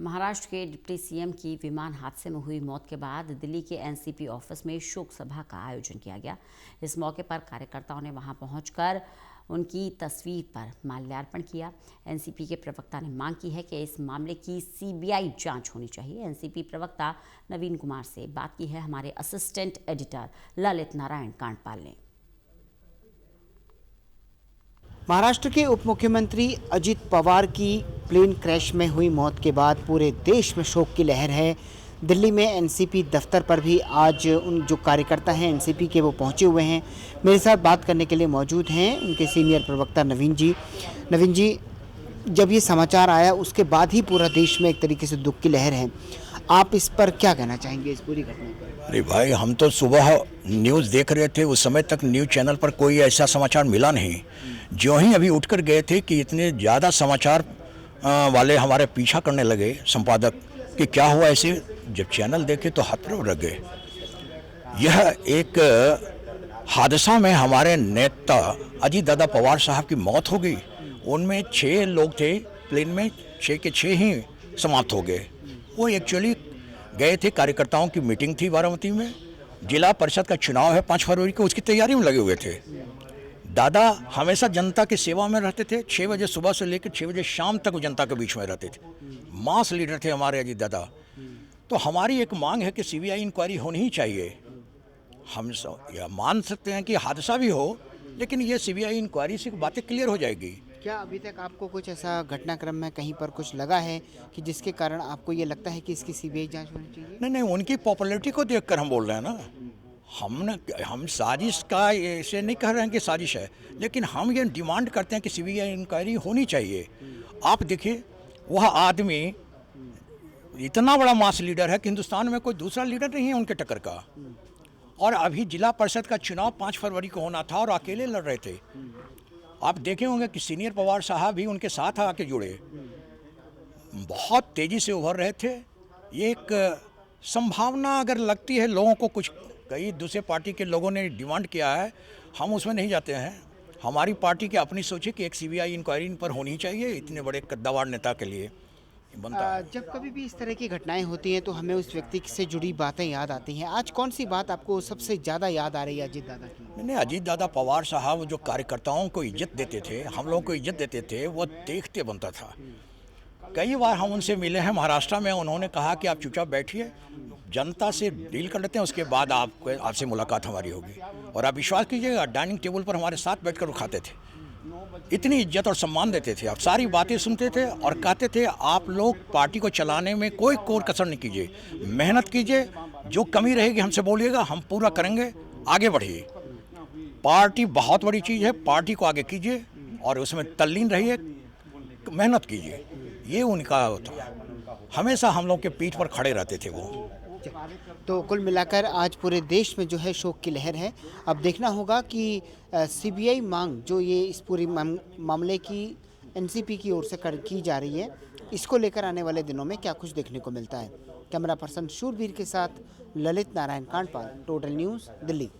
महाराष्ट्र के deputy CM की विमान हादसे में हुई मौत के बाद दिल्ली के एनसीपी ऑफिस में शोक सभा का आयोजन किया गया। इस मौके पर कार्यकर्ताओं ने वहां पहुंचकर उनकी तस्वीर पर माल्यार्पण किया। एनसीपी के प्रवक्ता ने मांग की है कि इस मामले की सीबीआई जांच होनी चाहिए। एनसीपी प्रवक्ता नवीन कुमार से बात की है हमारे असिस्टेंट एडिटर ललित नारायण कांडपाल ने। महाराष्ट्र के उप मुख्यमंत्री अजित पवार की प्लेन क्रैश में हुई मौत के बाद पूरे देश में शोक की लहर है। दिल्ली में एनसीपी दफ्तर पर भी आज उन जो कार्यकर्ता हैं एनसीपी के वो पहुंचे हुए हैं। मेरे साथ बात करने के लिए मौजूद हैं उनके सीनियर प्रवक्ता नवीन जी। नवीन जी, जब ये समाचार आया उसके बाद ही पूरा देश में एक तरीके से दुख की लहर है, आप इस पर क्या कहना चाहेंगे, इस पूरी घटना पर? अरे भाई, हम तो सुबह न्यूज़ देख रहे थे, उस समय तक न्यूज़ चैनल पर कोई ऐसा समाचार मिला नहीं। जो ही अभी उठकर गए थे कि इतने ज़्यादा समाचार वाले हमारे पीछा करने लगे संपादक कि क्या हुआ ऐसे, जब चैनल देखे तो हथरव रह गए। यह एक हादसा में हमारे नेता अजीत दादा पवार साहब की मौत हो गई। उनमें 6 लोग थे प्लेन में, 6 के 6 ही समाप्त हो गए। वो एक्चुअली गए थे, कार्यकर्ताओं की मीटिंग थी बारामती में। जिला परिषद का चुनाव है 5 फरवरी को, उसकी तैयारी में लगे हुए थे। दादा हमेशा जनता की सेवा में रहते थे। 6 बजे सुबह से लेकर 6 बजे शाम तक वो जनता के बीच में रहते थे। मास लीडर थे हमारे अजीत दादा। तो हमारी एक मांग है कि सीबीआई इंक्वायरी होनी ही चाहिए। हम यह मान सकते हैं कि हादसा भी हो, लेकिन ये सीबीआई इंक्वायरी से बातें क्लियर हो जाएगी। क्या अभी तक आपको कुछ ऐसा घटनाक्रम में कहीं पर कुछ लगा है कि जिसके कारण आपको ये लगता है कि इसकी सीबीआई जांच होनी चाहिए? नहीं, उनकी पॉपुलैरिटी को देखकर हम बोल रहे हैं ना। हम साजिश का ऐसे नहीं कह रहे हैं कि साजिश है, लेकिन हम ये डिमांड करते हैं कि सीबीआई इंक्वायरी होनी चाहिए। आप देखिए, वह आदमी इतना बड़ा मास लीडर है कि हिंदुस्तान में कोई दूसरा लीडर नहीं है उनके टक्कर का। और अभी जिला परिषद का चुनाव 5 फरवरी को होना था और अकेले लड़ रहे थे। आप देखे होंगे कि सीनियर पवार साहब भी उनके साथ आके जुड़े, बहुत तेज़ी से उभर रहे थे। ये एक संभावना अगर लगती है लोगों को, कुछ कई दूसरे पार्टी के लोगों ने डिमांड किया है, हम उसमें नहीं जाते हैं। हमारी पार्टी की अपनी सोच है कि एक सीबीआई इंक्वायरी पर होनी चाहिए। इतने बड़े कद्दावर नेता के लिए बनता है। जब कभी भी इस तरह की घटनाएं होती हैं तो हमें उस व्यक्ति से जुड़ी बातें याद आती हैं। आज कौन सी बात आपको सबसे ज़्यादा याद आ रही है अजीत दादा की? नहीं, अजीत दादा पवार साहब जो कार्यकर्ताओं को इज्जत देते थे, हम लोगों को इज्जत देते थे, वो देखते बनता था। कई बार हम उनसे मिले हैं महाराष्ट्र में। उन्होंने कहा कि आप चुपचाप बैठिए, जनता से डील कर लेते हैं, उसके बाद आपसे मुलाकात हमारी होगी। और आप विश्वास कीजिएगा, डाइनिंग टेबल पर हमारे साथ बैठकर वो खाते थे। इतनी इज्जत और सम्मान देते थे। आप सारी बातें सुनते थे और कहते थे आप लोग पार्टी को चलाने में कोई कोर कसर नहीं कीजिए, मेहनत कीजिए, जो कमी रहेगी हमसे बोलिएगा, हम पूरा करेंगे, आगे बढ़िए। पार्टी बहुत बड़ी चीज़ है, पार्टी को आगे कीजिए और उसमें तल्लीन रहिए, मेहनत कीजिए। ये उनका होता। हमेशा हम लोग के पीठ पर खड़े रहते थे वो। तो कुल मिलाकर आज पूरे देश में जो है शोक की लहर है। अब देखना होगा कि सीबीआई मांग जो ये इस पूरी मामले की एनसीपी की ओर से की जा रही है, इसको लेकर आने वाले दिनों में क्या कुछ देखने को मिलता है। कैमरा पर्सन शूरवीर के साथ ललित नारायण कांडपाल, टोटल न्यूज़, दिल्ली।